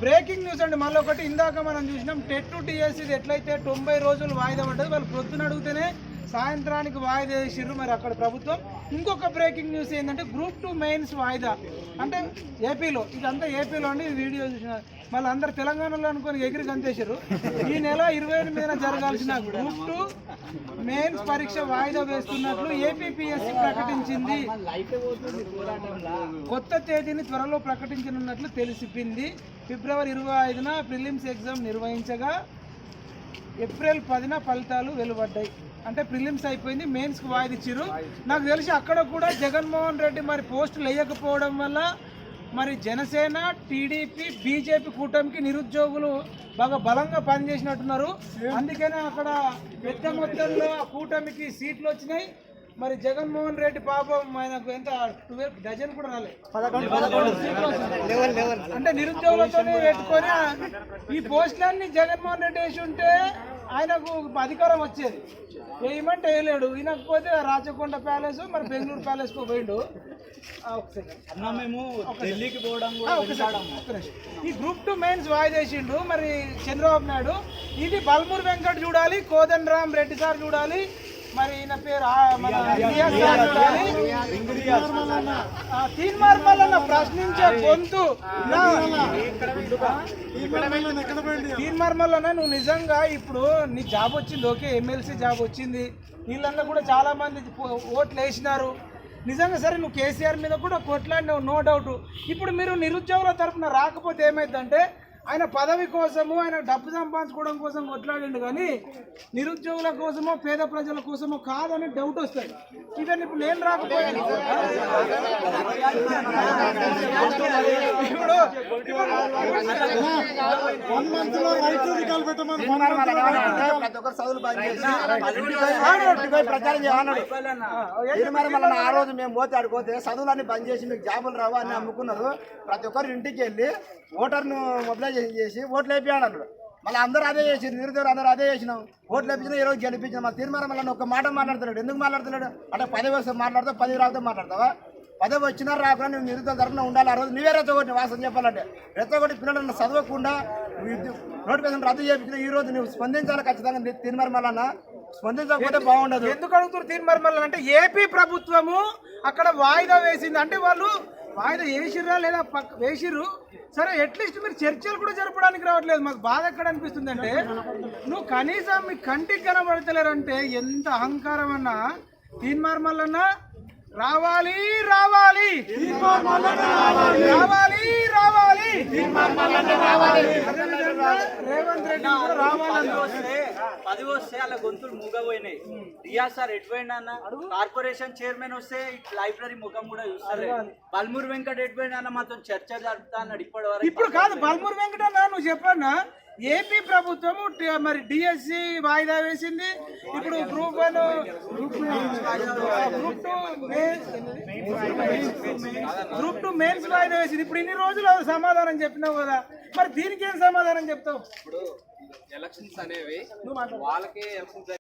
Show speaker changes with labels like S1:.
S1: Breaking news అండి మళ్ళీ ఒకటి. ఇందాక మనం చూసినాం టెట్ టు టీఎస్సీ ఎట్లయితే 90 రోజులు వాయిదా పడ్డది, వాళ్ళు ప్రొద్దున అడిగితేనే సాయంత్రానికి వాయిదా వేసిర్రు మరి అక్కడ ప్రభుత్వం. ఇంకొక బ్రేకింగ్ న్యూస్ ఏంటంటే గ్రూప్ 2 మెయిన్స్ వాయిదా అంటే ఏపీలో, ఇదంతా ఏపీలో అండి. వీడియో చూసిన మళ్ళీ అందరు తెలంగాణలో అనుకుని ఎగిరి గంతేశారు. ఈ నెల 28న జరగాల్సిన గ్రూప్ 2 మెయిన్స్ పరీక్ష వాయిదా వేస్తున్నట్లు ఏపీపీఎస్సీ ప్రకటించింది. కొత్త తేదీని త్వరలో ప్రకటించనున్నట్లు తెలిసిపోయింది. ఫిబ్రవరి 25న ప్రిలిమ్స్ ఎగ్జామ్ నిర్వహించగా ఏప్రిల్ 10న ఫలితాలు వెలువడ్డాయి. అంటే ప్రిలిమ్స్ అయిపోయింది, మెయిన్స్కి వాయిదా ఇచ్చారు. నాకు తెలిసి అక్కడ కూడా జగన్మోహన్ రెడ్డి మరి పోస్టులు వేయకపోవడం వల్ల మరి జనసేన, టీడీపీ, బీజేపీ కూటమికి నిరుద్యోగులు బాగా బలంగా పనిచేసినట్టున్నారు. అందుకనే అక్కడ పెద్ద మొత్తంలో కూటమికి సీట్లు వచ్చినాయి. మరి జగన్మోహన్ రెడ్డి పాపం ఆయనకు ఎంత 12 డజన్ కూడా రాలేదు, 11 సీట్లు వచ్చినాయి. అంటే నిరుద్యోగులతో పెట్టుకొని ఈ పోస్టులన్నీ జగన్మోహన్ రెడ్డి వేసి ఉంటే ఆయనకు అధికారం వచ్చేది. వేయమంటే వేయలేడు, వినకపోతే రాచకొండ ప్యాలెస్ మరి బెంగళూరు ప్యాలెస్కు పోయిండు.
S2: మేము ఢిల్లీకి పోవడం
S1: ఈ గ్రూప్ 2 మెయిన్స్ వాయిదా వేసిండు మరి చంద్రబాబు నాయుడు. ఇది బల్మూరు వెంకట్ చూడాలి, కోదండరామ్ రెడ్డి సార్ చూడాలి, మరి ఈయన పేరు తీన్మార్ మల్లన్న ప్రశ్నించే గొంతు. తీన్మార్ మల్లన్న నువ్వు నిజంగా ఇప్పుడు నీ జాబ్ వచ్చింది, ఓకే ఎమ్మెల్సీ జాబ్ వచ్చింది, వీళ్ళందరూ కూడా చాలా మంది ఓట్లు వేసినారు నిజంగా. సరే నువ్వు కేసీఆర్ మీద కూడా కొట్లాడినావు, నో డౌట్. ఇప్పుడు మీరు నిరుద్యోగుల తరఫున రాకపోతే ఏమైందంటే ఆయన పదవి కోసము, ఆయన డబ్బు సంపాదించుకోవడం కోసం కొట్లాడిండు, కానీ నిరుద్యోగుల కోసమో పేద ప్రజల కోసమో కాదని డౌట్ వస్తుంది. ఇవన్నీ ఇప్పుడు నేను రాకపోయాను.
S3: ఆ రోజు మేము పోతే ఆడుకోతే చదువులన్నీ బంద్ చేసి మీకు జాబులు రావు అని అమ్ముకున్నారు. ప్రతి ఒక్కరు ఇంటికి వెళ్ళి ఓటర్ను మొబిలైజేషన్ చేసి ఓట్లు వేపియాడు అన్నాడు. మళ్ళీ అందరూ అదే చేసి నిరుద్యోగులు అందరూ అదే చేసినాం, ఓట్లు వేపించినా ఈ రోజు గెలిపించినాం. మళ్ళీ తీర్మానం మళ్ళీ ఒక మాట మాట్లాడుతున్నాడు. ఎందుకు మాట్లాడుతున్నాడు అంటే పదవి వస్తే మాట్లాడతావు, పదవి రాకపోతే మాట్లాడతావా? పదవి వచ్చినా రాకుండా నువ్వు నిరుద్యోగ తరఫున ఉండాలి. ఆ రోజు నువ్వే రెచ్చగొట్టి వాసన చెప్పాలంటే రెచ్చగొట్టి పిల్లలను చదవకుండా నోటిఫికేషన్ రద్దు చేయించిన ఈ రోజు నువ్వు స్పందించాలి ఖచ్చితంగా. తీర్మానం మళ్ళీ స్పందించకపోతే బాగుండదు.
S1: ఎందుకు అడుగుతారు తీర్మానం మళ్ళీ అంటే ఏపీ ప్రభుత్వము అక్కడ వాయిదా వేసింది అంటే వాళ్ళు వాయిదా వేసిర్రా లేదా వేసిర్రు. సరే అట్లీస్ట్ మీరు చర్చలు కూడా జరపడానికి రావట్లేదు. మాకు బాధ ఎక్కడ అనిపిస్తుంది అంటే నువ్వు కనీసం మీ కంటికి కనబడతలేరంటే ఎంత అహంకారం అన్నా. తీన్మార్ మల్లన్న రావాలి రావాలి రావాలి రావాలి రేవంత్ రెడ్డి రావాలని
S2: 10 వస్తే అలా గొంతులు మూగపోయినాయి. రియాజ్ సార్ ఎటుపోయినా అన్న, కార్పొరేషన్ చైర్మన్ వస్తే లైబ్రరీ ముఖం కూడా చూస్తారు. బల్మూరు వెంకట ఎటుపోయినా మాతో చర్చ జరుపుతా అన్నాడు ఇప్పటి వరకు.
S1: ఇప్పుడు కాదు బల్మూరు వెంకట అన్న నువ్వు చెప్పన్నా ఏపీ ప్రభుత్వము మరి డిఎస్సి వాయిదా వేసింది. ఇప్పుడు గ్రూప్ 2 మెయిన్స్ వాయిదా వేసింది. ఇప్పుడు ఇన్ని రోజులు సమాధానం చెప్పినావు కదా, మరి దీనికి ఏం సమాధానం చెప్తావు?
S4: ఇప్పుడు ఎలక్షన్స్ అనేవి వాళ్ళకే ఎలక్షన్స్